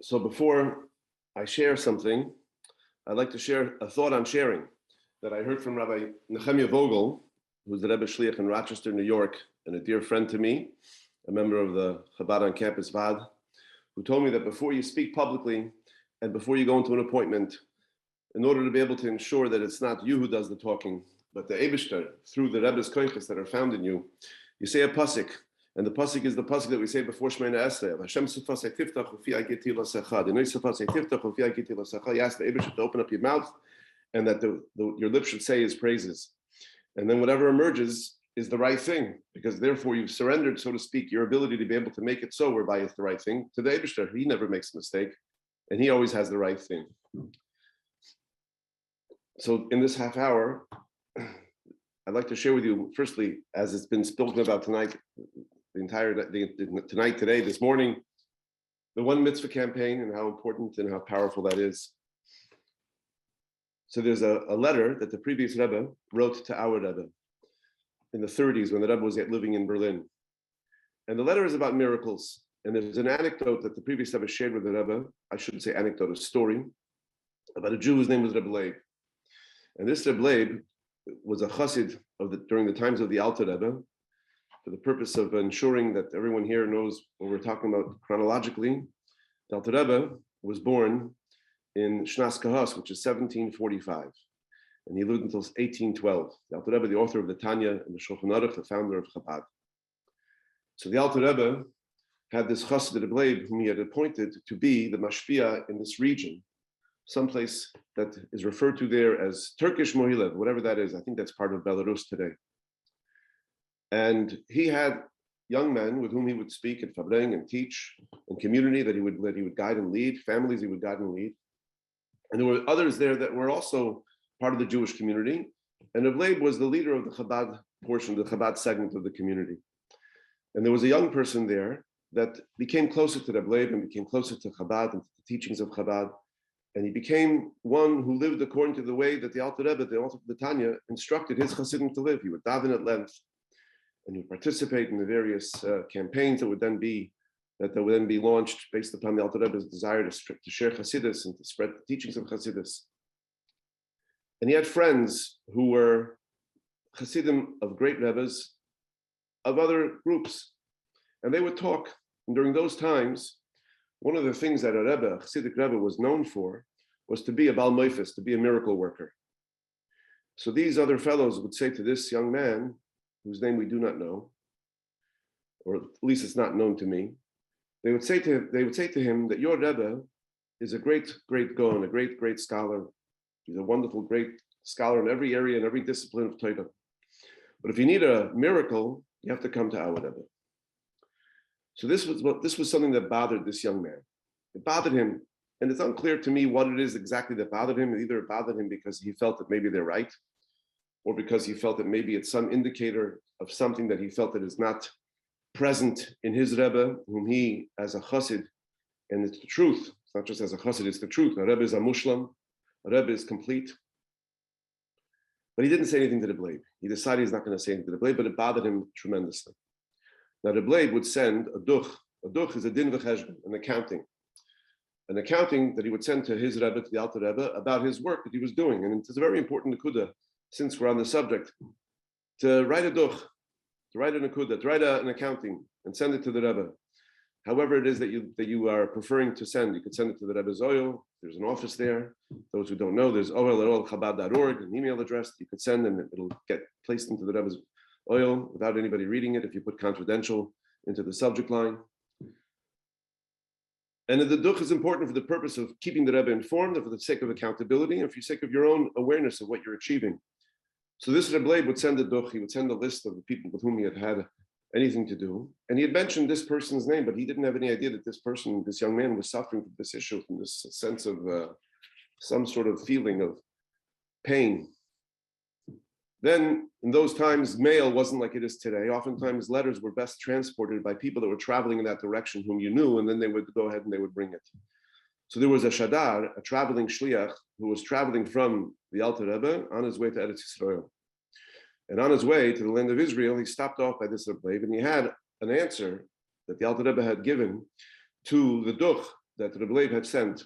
So before I share something, I'd like to share a thought on sharing that I heard from Rabbi Nechemia Vogel, who's the Rebbe Shliach in Rochester, New York, and a dear friend to me, a member of the Chabad on campus VAD, who told me that before you speak publicly and before you go into an appointment, in order to be able to ensure that it's not you who does the talking, but the Eibishter, through the Rebbe's koiches that are found in you, you say a pasuk. And the pasuk is the pasuk that we say before Shemona Esrei. Hashem sufasei tiftach ufi agiti l'secha. Denoi sufasei tiftach ufi agiti l'secha. You ask the Eibishter to open up your mouth, and that your lips should say His praises. And then whatever emerges is the right thing, because therefore you've surrendered, so to speak, your ability to be able to make it so whereby it's the right thing to the Eibishter. He never makes a mistake, and He always has the right thing. So in this half hour, I'd like to share with you, firstly, as it's been spoken about tonight, today, this morning, the One Mitzvah campaign and how important and how powerful that is. So there's a letter that the previous Rebbe wrote to our Rebbe in the 30s when the Rebbe was yet living in Berlin. And the letter is about miracles. And there's an anecdote that the previous Rebbe shared with the Rebbe, I shouldn't say anecdote, a story, about a Jew whose name was Rebbe Leib. And this Rebbe Leib was a chassid during the times of the Alter Rebbe, for the purpose of ensuring that everyone here knows what we're talking about chronologically. The Alter Rebbe was born in Shnas Kahas, which is 1745, and he lived until 1812. The Alter Rebbe, the author of the Tanya and the Shulchan Aruch, the founder of Chabad. So the Alter Rebbe had this chassid Rebbe Leib, whom he had appointed to be the mashpia in this region, someplace that is referred to there as Turkish Mohilev, whatever that is. I think that's part of Belarus today. And he had young men with whom he would speak and fabring and teach, and community that he would guide and lead, families he would guide and lead. And there were others there that were also part of the Jewish community. And Rebbe Leib was the leader of the Chabad portion, the Chabad segment of the community. And there was a young person there that became closer to Rebbe Leib and became closer to Chabad and to the teachings of Chabad. And he became one who lived according to the way that the Alter Rebbe, the author of the Tanya, instructed his Hasidim to live. He would daven at length, and he would participate in the various campaigns that would then be launched based upon the Alter Rebbe's desire to share Hasidus and to spread the teachings of Hasidus. And he had friends who were Hasidim of great Rebbes, of other groups, and they would talk. And during those times, one of the things that a Rebbe, a Hasidic Rebbe, was known for was to be a Bal Moifis, to be a miracle worker. So these other fellows would say to this young man, whose name we do not know, or at least it's not known to me, they would say to him that your Rebbe is a great Gaon, a great scholar. He's a wonderful, great scholar in every area, in every discipline of Torah. But if you need a miracle, you have to come to our Rebbe. So this was something that bothered this young man. It bothered him, and it's unclear to me what it is exactly that bothered him. Either it bothered him because he felt that maybe they're right, or because he felt that maybe it's some indicator of something that he felt that is not present in his Rebbe, whom he, as a chassid, and it's the truth, it's not just as a chassid, it's the truth. A Rebbe is a mushlam, a Rebbe is complete. But he didn't say anything to the Rebbe. He decided he's not going to say anything to the Rebbe, but it bothered him tremendously. Now, the Rebbe would send a duch. A duch is a din v'cheshbon, an accounting that he would send to his Rebbe, to the Alter Rebbe, about his work that he was doing. And it's a very important nekuda, since we're on the subject, to write a duch, to write a nekuda, to write an accounting and send it to the Rebbe. However it is that you are preferring to send, you could send it to the Rebbe's oil. There's an office there. Those who don't know, there's oil@chabad.org, an email address that you could send, and it'll get placed into the Rebbe's oil without anybody reading it if you put confidential into the subject line. And the duch is important for the purpose of keeping the Rebbe informed, and for the sake of accountability, and for the sake of your own awareness of what you're achieving. So this Rebbe Leib would send a duch. He would send a list of the people with whom he had anything to do. And he had mentioned this person's name, but he didn't have any idea that this person, this young man, was suffering from this issue, from this sense of some sort of feeling of pain. Then, in those times, mail wasn't like it is today. Oftentimes, letters were best transported by people that were traveling in that direction, whom you knew, and then they would go ahead and they would bring it. So there was a shadar, a traveling shliach, who was traveling from the Alter Rebbe on his way to Eretz Yisrael. And on his way to the land of Israel, he stopped off by this Rebbe, and he had an answer that the Alter Rebbe had given to the duch that Rebbe had sent.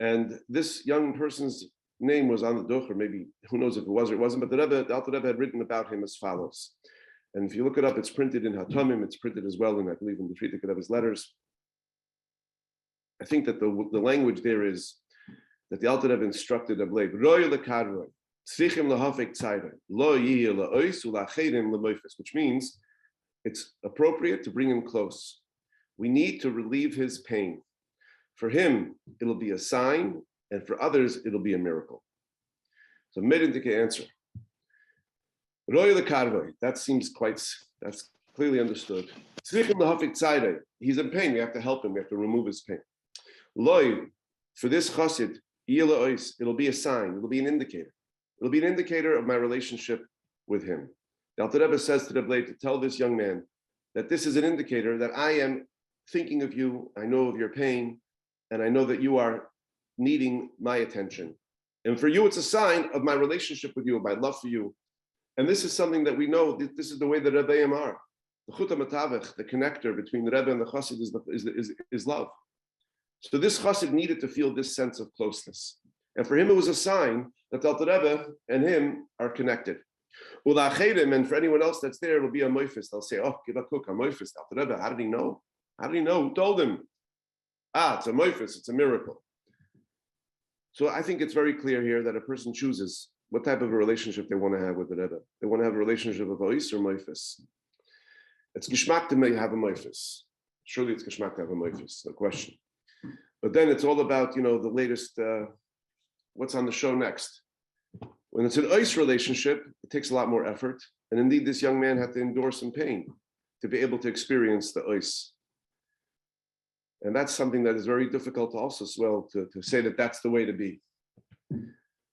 And this young person's name was on the duch, or maybe who knows if it was or it wasn't, but the Alter Rebbe had written about him as follows. And if you look it up, it's printed in Hatamim, it's printed as well in, I believe, in the Friedrich Rebbe's letters. I think that the language there is that the Alter Rebbe instructed Rebbe, which means it's appropriate to bring him close. We need to relieve his pain. For him, it'll be a sign, and for others, it'll be a miracle. So, Medintike answer. That seems that's clearly understood. He's in pain, we have to help him, we have to remove his pain. For this chassid, it'll be a sign, it'll be an indicator. It'll be an indicator of my relationship with him. The Alter Rebbe says to the Rebbe to tell this young man that this is an indicator that I am thinking of you, I know of your pain, and I know that you are needing my attention. And for you, it's a sign of my relationship with you, of my love for you. And this is something that we know, this is the way the Rebbeim are. The Chut HaMatavech, the connector between the Rebbe and the Chassid is love. So this Chassid needed to feel this sense of closeness. And for him, it was a sign that the Alter Rebbe and him are connected. And for anyone else that's there, it'll be a moifis. They'll say, oh, give a cook, a moifis. Alter Rebbe, how did he know? How did he know? Who told him? It's a moifis, it's a miracle. So I think it's very clear here that a person chooses what type of a relationship they want to have with the Rebbe. They want to have a relationship of ois or moifis. It's geschmack to have a moifis. Surely it's geschmack to have a moifis, no question. But then it's all about, the latest, what's on the show next. When it's an ois relationship, it takes a lot more effort. And indeed, this young man had to endure some pain to be able to experience the ois. And that's something that is very difficult also as well, to say that that's the way to be.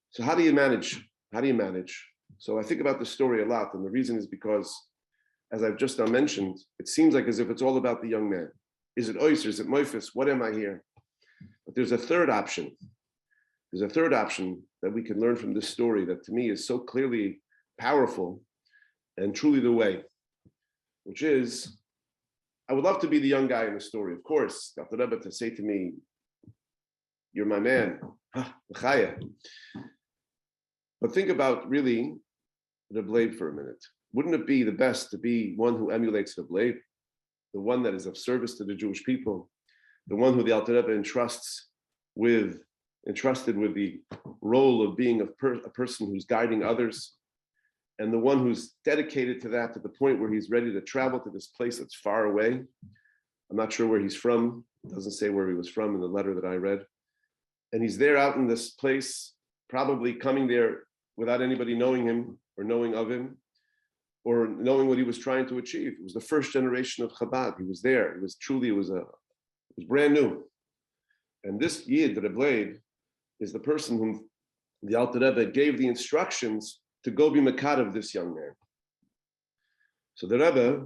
So how do you manage? So I think about this story a lot, and the reason is because, as I've just now mentioned, it seems like as if it's all about the young man. Is it ois or is it moifis? What am I here? But there's a third option. There's a third option that we can learn from this story that to me is so clearly powerful and truly the way, which is, I would love to be the young guy in the story. Of course, Dr. Rebbe to say to me, you're my man. But think about really the blade for a minute. Wouldn't it be the best to be one who emulates the blade, the one that is of service to the Jewish people, the one who the Alter Rebbe entrusted with the role of being a person who's guiding others, and the one who's dedicated to that to the point where he's ready to travel to this place that's far away. I'm not sure where he's from. It doesn't say where he was from in the letter that I read. And he's there out in this place, probably coming there without anybody knowing him or knowing of him or knowing what he was trying to achieve. It was the first generation of Chabad. He was there. It was brand new. And this Yid, Rebbe, is the person whom the Alter Rebbe gave the instructions to go be Mekad of this young man. So the Rebbe,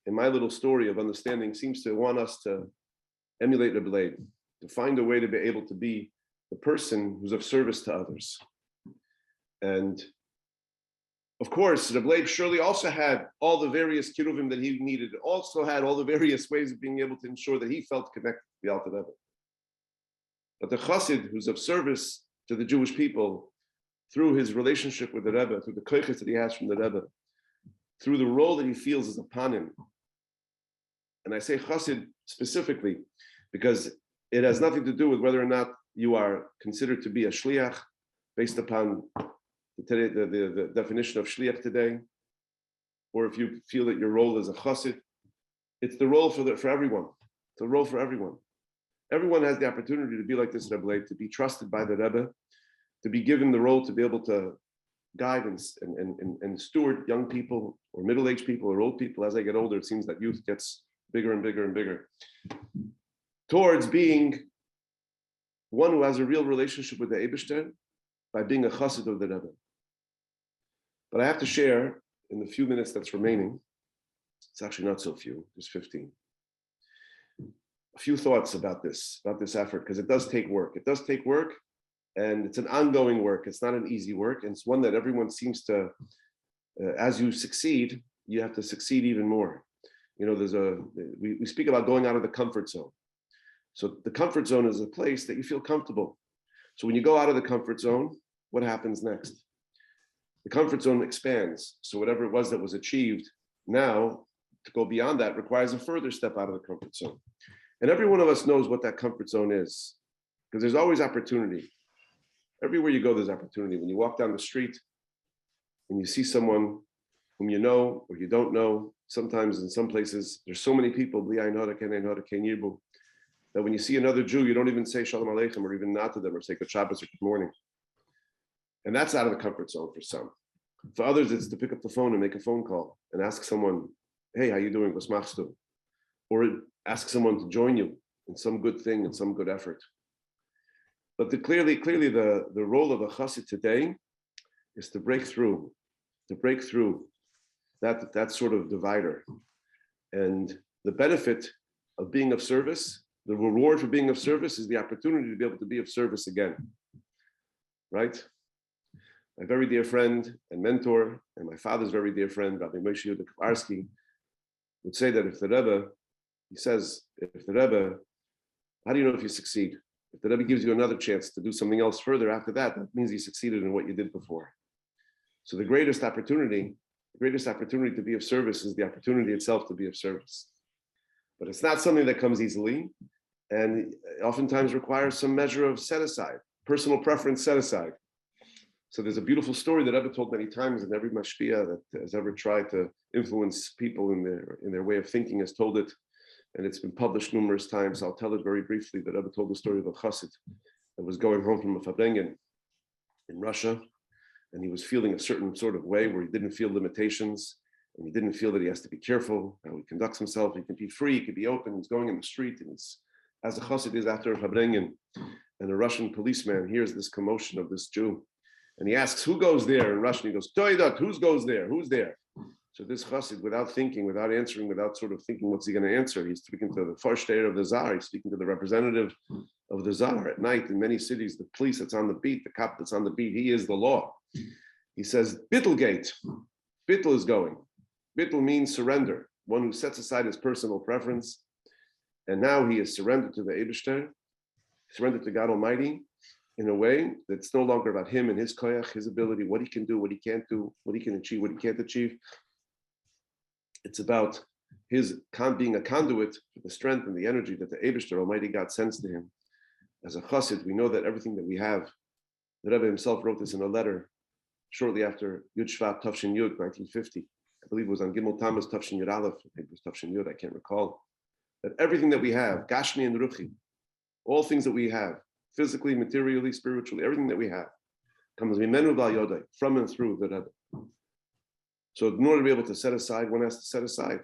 in my little story of understanding, seems to want us to emulate Rebbe, to find a way to be able to be the person who's of service to others. And of course, Rebbe surely also had all the various kiruvim that he needed, also had all the various ways of being able to ensure that he felt connected to the Alter Rebbe. But the chassid who's of service to the Jewish people, through his relationship with the Rebbe, through the koiches that he has from the Rebbe, through the role that he feels is upon him. And I say chassid specifically because it has nothing to do with whether or not you are considered to be a shliach based upon the definition of shliach today, or if you feel that your role is a chassid. It's the role for everyone. It's a role for everyone. Everyone has the opportunity to be like this Rebbe, to be trusted by the Rebbe, to be given the role to be able to guide and steward young people or middle-aged people or old people. As I get older, it seems that youth gets bigger and bigger and bigger, towards being one who has a real relationship with the Eibishter by being a chassid of the Rebbe. But I have to share in the few minutes that's remaining, it's actually not so few, just 15, a few thoughts about this effort, because it does take work. It does take work, and it's an ongoing work. It's not an easy work, and it's one that everyone seems to, as you succeed, you have to succeed even more. we speak about going out of the comfort zone. So the comfort zone is a place that you feel comfortable. So when you go out of the comfort zone, what happens next? The comfort zone expands. So whatever it was that was achieved, now to go beyond that requires a further step out of the comfort zone. And every one of us knows what that comfort zone is, because there's always opportunity. Everywhere you go, there's opportunity. When you walk down the street and you see someone whom you know or you don't know, sometimes in some places, there's so many people, that when you see another Jew, you don't even say Shalom Aleichem or even nod to them or say good Shabbos or good morning. And that's out of the comfort zone for some. For others, it's to pick up the phone and make a phone call and ask someone, hey, how you doing? Was machst du? Or ask someone to join you in some good thing and some good effort. But clearly the role of a chassid today is to break through that sort of divider. And the benefit of being of service, the reward for being of service is the opportunity to be able to be of service again, right? My very dear friend and mentor, and my father's very dear friend, Rabbi Yossy would say that if the Rebbe, how do you know if you succeed? If the Rebbe gives you another chance to do something else further after that, that means you succeeded in what you did before. So the greatest opportunity to be of service is the opportunity itself to be of service. But it's not something that comes easily, and oftentimes requires some measure of set aside, personal preference set aside. So there's a beautiful story that Rebbe told many times, and every mashpia that has ever tried to influence people in their way of thinking has told it, and it's been published numerous times. I'll tell it very briefly. That Rebbe told the story of a chassid that was going home from a fabrengen in Russia, and he was feeling a certain sort of way where he didn't feel limitations, and he didn't feel that he has to be careful how he conducts himself. He can be free, he can be open. He's going in the street, and he's, as a chassid is after a fabrengen, and a Russian policeman hears this commotion of this Jew, and he asks, who goes there? In Russian, he goes, Toidat, who goes there? Who's there? So this chassid, without thinking, without answering, without sort of thinking, what's he going to answer? He's speaking to the Vorsteher of the Tsar. He's speaking to the representative of the Tsar. At night, in many cities, the police that's on the beat, the cop that's on the beat, he is the law. He says, Bittelgate. Bittel is going. Bittel means surrender, one who sets aside his personal preference. And now he is surrendered to the Eibishter, surrendered to God Almighty, in a way that's no longer about him and his koyach, his ability, what he can do, what he can't do, what he can achieve, what he can't achieve. It's about his being a conduit for the strength and the energy that the Eibishter, Almighty God, sends to him. As a chassid, we know that everything that we have, the Rebbe himself wrote this in a letter shortly after Yud Shvat Tafshin Yud, 1950. I believe it was on Gimel Tammuz Tafshin Yud Aleph, maybe it was Tafshin Yud, I can't recall. That everything that we have, Gashmi and Ruchi, all things that we have, physically, materially, spiritually, everything that we have, comes Mimenu Bal Yodai, from and through the Rebbe. So in order to be able to set aside, one has to set aside.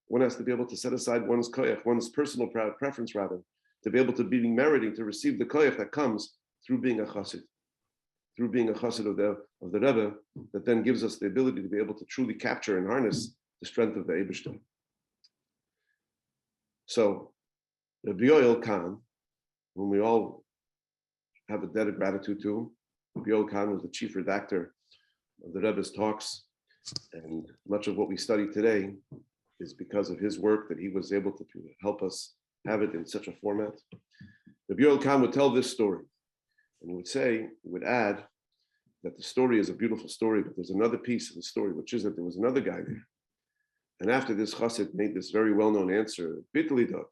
One has to be able to set aside one's koyach, one's personal preference rather, to be able to be meriting to receive the koyach that comes through being a chassid. Through being a chassid of the Rebbe, that then gives us the ability to be able to truly capture and harness the strength of the Eibishter. So, Rabbi Yoel Khan, whom we all have a debt of gratitude to, Rabbi Yoel Khan was the chief redactor of the Rebbe's talks, and much of what we study today is because of his work that he was able to help us have it in such a format. Rabbi Yoel Khan would tell this story, and he would say, he would add that the story is a beautiful story, but there's another piece of the story, which is that there was another guy there. And after this chassid made this very well-known answer, Bittelidot,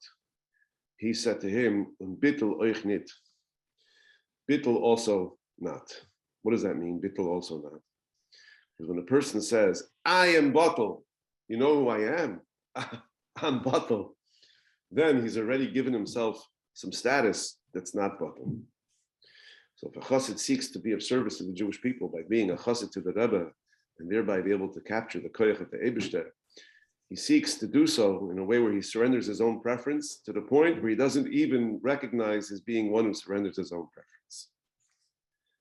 he said to him, Bittel euch nit. Bittel also not. What does that mean? Bittel also not. Because when a person says, I am Bottle, you know who I am? I'm Bottle. Then he's already given himself some status that's not Bottle. So if a chassid seeks to be of service to the Jewish people by being a chassid to the Rebbe, and thereby be able to capture the koyach of the Eibishter, he seeks to do so in a way where he surrenders his own preference to the point where he doesn't even recognize his being one who surrenders his own preference.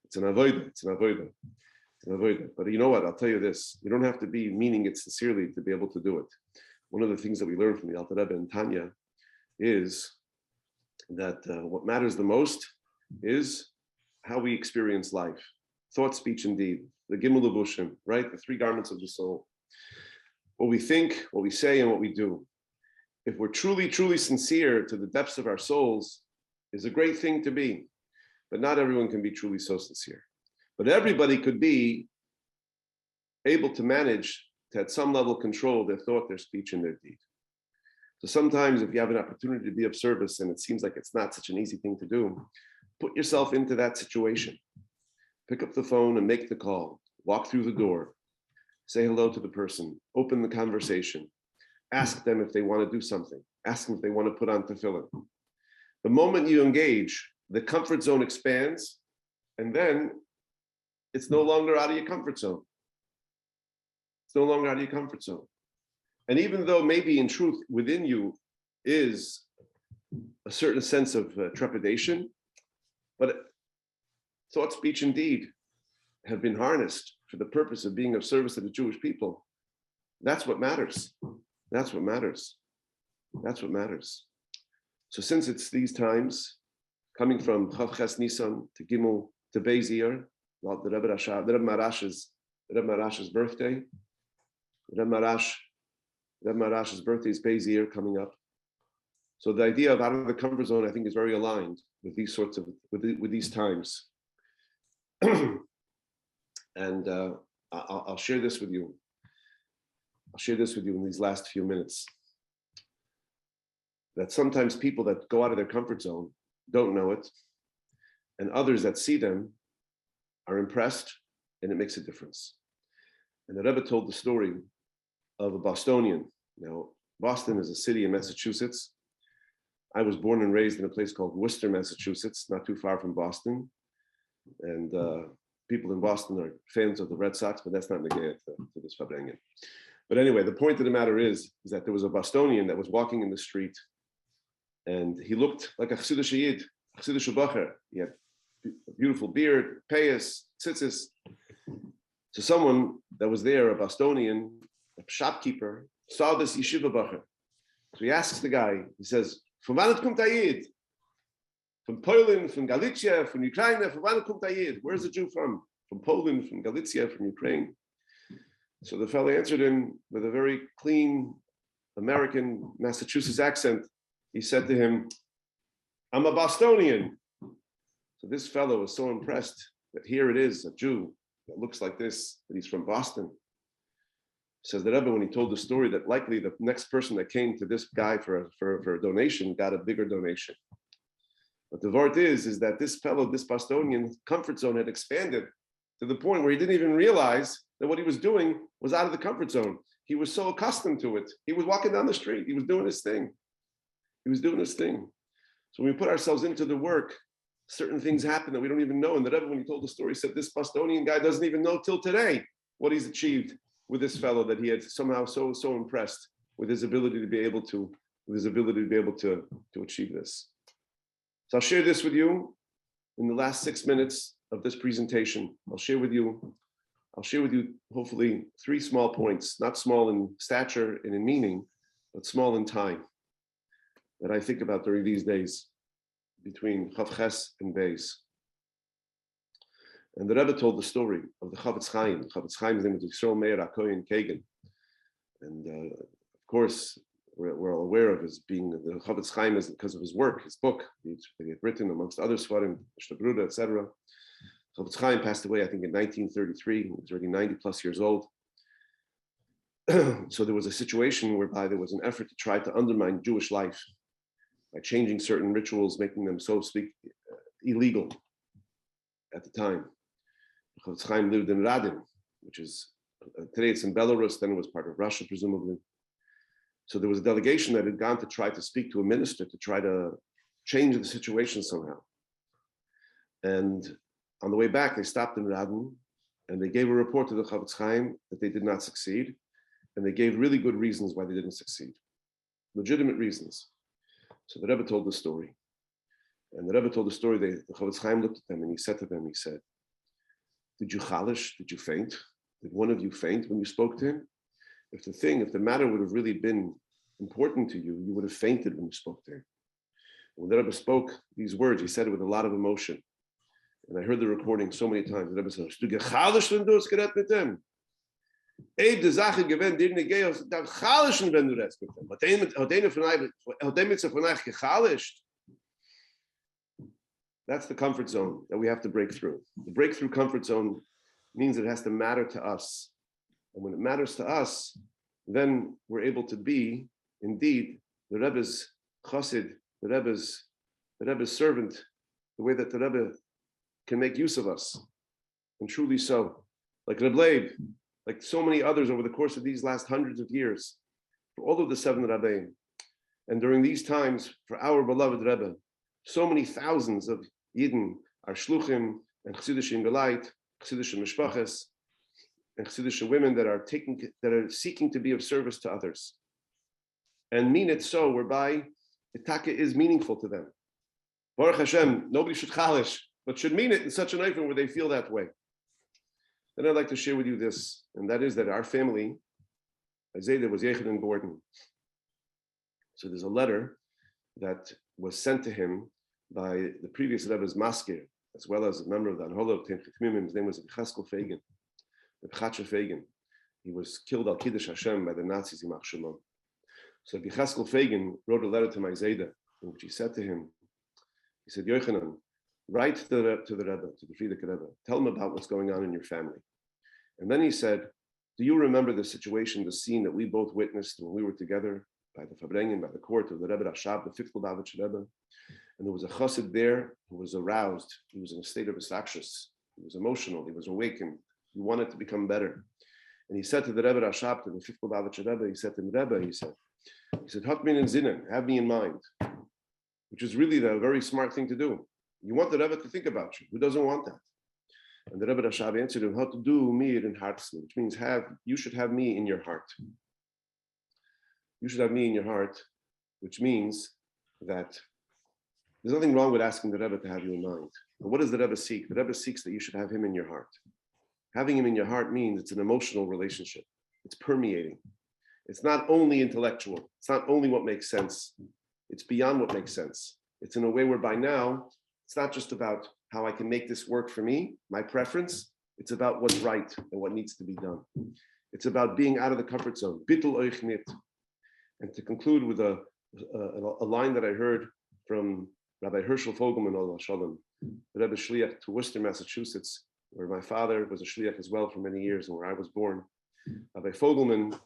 It's an avodah, it's an avodah. But you know what? I'll tell you this. You don't have to be meaning it sincerely to be able to do it. One of the things that we learn from the Alter Rebbe and Tanya is that what matters the most is how we experience life. Thought, speech, and deed. The Gimel Levushim, right? The three garments of the soul. What we think, what we say, and what we do. if we're truly, truly sincere to the depths of our souls, is a great thing to be. But not everyone can be truly so sincere. But everybody could be able to manage to, at some level, control their thought, their speech, and their deed. So sometimes if you have an opportunity to be of service and it seems like it's not such an easy thing to do, put yourself into that situation. Pick up the phone and make the call. Walk through the door. Say hello to the person. Open the conversation. Ask them if they want to do something. Ask them if they want to put on tefillin. The moment you engage, the comfort zone expands, and then it's no longer out of your comfort zone. It's no longer out of your comfort zone. And even though maybe in truth within you is a certain sense of trepidation, but thought, speech, and deed have been harnessed for the purpose of being of service to the Jewish people. That's what matters. That's what matters. That's what matters. So since it's these times, coming from Chavches Nisan to Gimel to Beis Iyar, the Rebbe Marash's birthday. Rebbe Marash's birthday is Beis Iyar coming up. So the idea of out of the comfort zone, I think, is very aligned with these sorts of with these times. And I'll share this with you. I'll share this with you in these last few minutes. That sometimes people that go out of their comfort zone don't know it, and others that see them are impressed, and it makes a difference. And the Rebbe told the story of a Bostonian. Now, Boston is a city in Massachusetts. I was born and raised in a place called Worcester, Massachusetts, not too far from Boston. And people in Boston are fans of the Red Sox, but that's not negayah to this Fabrengen. But anyway, the point of the matter is that there was a Bostonian that was walking in the street, and he looked like a Chassidish Yid, Chassidish Bacher. He had a beautiful beard, payas, tzitzis. So someone that was there, a Bostonian, a shopkeeper, saw this yeshiva bacher. So he asks the guy, he says, "From wann kommt der Yid? From Poland, from Galicia, from Ukraine, from wann kommt der Yid? Where's the Jew from? From Poland, from Galicia, from Ukraine." So the fellow answered him with a very clean American Massachusetts accent. He said to him, "I'm a Bostonian." So this fellow was so impressed that here it is, a Jew that looks like this, that he's from Boston. Says the Rebbe when he told the story that likely the next person that came to this guy for a donation got a bigger donation. But the vart is that this fellow, this Bostonian comfort zone had expanded to the point where he didn't even realize that what he was doing was out of the comfort zone. He was so accustomed to it. He was walking down the street. He was doing his thing. He was doing his thing. So when we put ourselves into the work, certain things happen that we don't even know. And the Rebbe, when he told the story, said this Bostonian guy doesn't even know till today what he's achieved with this fellow, that he had somehow so impressed with his ability to be able to achieve this. So I'll share this with you in the last 6 minutes of this presentation. I'll share with you hopefully 3 small points, not small in stature and in meaning, but small in time, that I think about during these days between Chavches and Beis. And the Rebbe told the story of the Chofetz Chaim. Chofetz Chaim's name was Yisrael Meir HaKohen Kagan. And of course, we're all aware of his being the Chofetz Chaim is because of his work, his book that he had written, amongst other Svarim, Shtagruda, etc. Chofetz Chaim passed away, I think, in 1933. He was already 90 plus years old. So there was a situation whereby there was an effort to try to undermine Jewish life by changing certain rituals, making them, so to speak, illegal at the time. Chofetz Chaim lived in Radin, which is, today it's in Belarus, then it was part of Russia, presumably. So there was a delegation that had gone to try to speak to a minister to try to change the situation somehow. And on the way back, they stopped in Radin, and they gave a report to the Chofetz Chaim that they did not succeed, and they gave really good reasons why they didn't succeed, legitimate reasons. So the Rebbe told the story. And the Rebbe told the story, the Chofetz Chaim looked at them and he said to them, he said, "Did you chalish? Did you faint? Did one of you faint when you spoke to him? If the matter would have really been important to you, you would have fainted when you spoke to him." When the Rebbe spoke these words, he said it with a lot of emotion. And I heard the recording so many times. The Rebbe said, Eib de Sache gewinnt, dir ne Geos, da chalischen, wenn du das bekommst. Hat dem jetzt von euch gechalischt? That's the comfort zone that we have to break through. The breakthrough comfort zone means it has to matter to us. And when it matters to us, then we're able to be, indeed, the Rebbe's chassid, the Rebbe's servant, the way that the Rebbe can make use of us. And truly so. Like Rebbe, like so many others over the course of these last hundreds of years, for all of the 7 Rabbeim. And during these times, for our beloved Rebbe, so many thousands of Yidden are shluchim and chassidishim gelait, chassidishim mishpaches, and chassidishim women that are seeking to be of service to others, and mean it so, whereby the taka is meaningful to them. Baruch Hashem, nobody should chalish, but should mean it in such an item where they feel that way. Then I'd like to share with you this, and that is that our family, Isaiah was Yechid and Gordon. So there's a letter that was sent to him by the previous Rebbe's maskir, as well as a member of the Anholah of Temchit Mimim. His name was Chofetz Chaim. He was killed al Kiddush Hashem by the Nazis in Machshalom. So Chofetz wrote a letter to my Zayda, in which he said to him, he said, Yochanan, write to the Rebbe, to the Frierdiker Rebbe, tell him about what's going on in your family. And then he said, do you remember the situation, the scene that we both witnessed when we were together by the Fabrengen, by the court of the Rebbe Rashab, the 5th Lubavitch Rebbe? And there was a chassid there who was aroused. He was in a state of isachshus. He was emotional. He was awakened. He wanted to become better. And he said to the Rebbe Rashab, to the 5th Lubavitch Rebbe, he said to him, Rebbe, he said, Hat min in zinnen, have me in mind, which is really the very smart thing to do. You want the Rebbe to think about you. Who doesn't want that? And the Rebbe Rashab answered him, how to do mir in hartzen, which means you should have me in your heart. You should have me in your heart, which means that there's nothing wrong with asking the Rebbe to have you in mind. And what does the Rebbe seek? The Rebbe seeks that you should have him in your heart. Having him in your heart means it's an emotional relationship. It's permeating. It's not only intellectual. It's not only what makes sense. It's beyond what makes sense. It's in a way whereby now, it's not just about how I can make this work for me, my preference. It's about what's right and what needs to be done. It's about being out of the comfort zone. Bittul euch nit. And to conclude with a line that I heard from Rabbi Herschel Fogelman, Allah Shalom, the Rebbe Shliach to Worcester, Massachusetts, where my father was a Shliach as well for many years and where I was born. Rabbi Fogelman,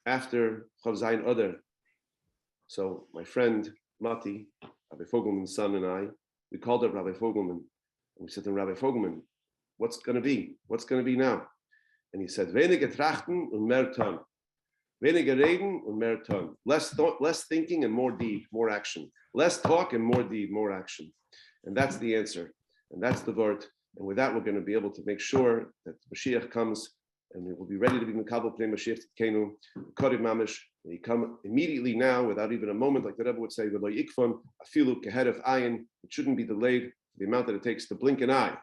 after Chav Zayin Oder, so my friend Mati, Rabbi Fogelman's son, and I, we called up Rabbi Fogelman and we said to him, Rabbi Fogelman, what's going to be? What's going to be now? And he said, Weniger trachten und mehr tun. Weniger reden und mehr tun. Less thinking and more deed, more action. Less talk and more deed, more action. And that's the answer. And that's the word. And with that, we're going to be able to make sure that Mashiach comes and we will be ready to be Mekabel Pnei Mashiach Tkenu, Kodev Mamish. And he come immediately now, without even a moment, like the Rebbe would say, V'lo yikfon afilu keheref ayin. It shouldn't be delayed the amount that it takes to blink an eye.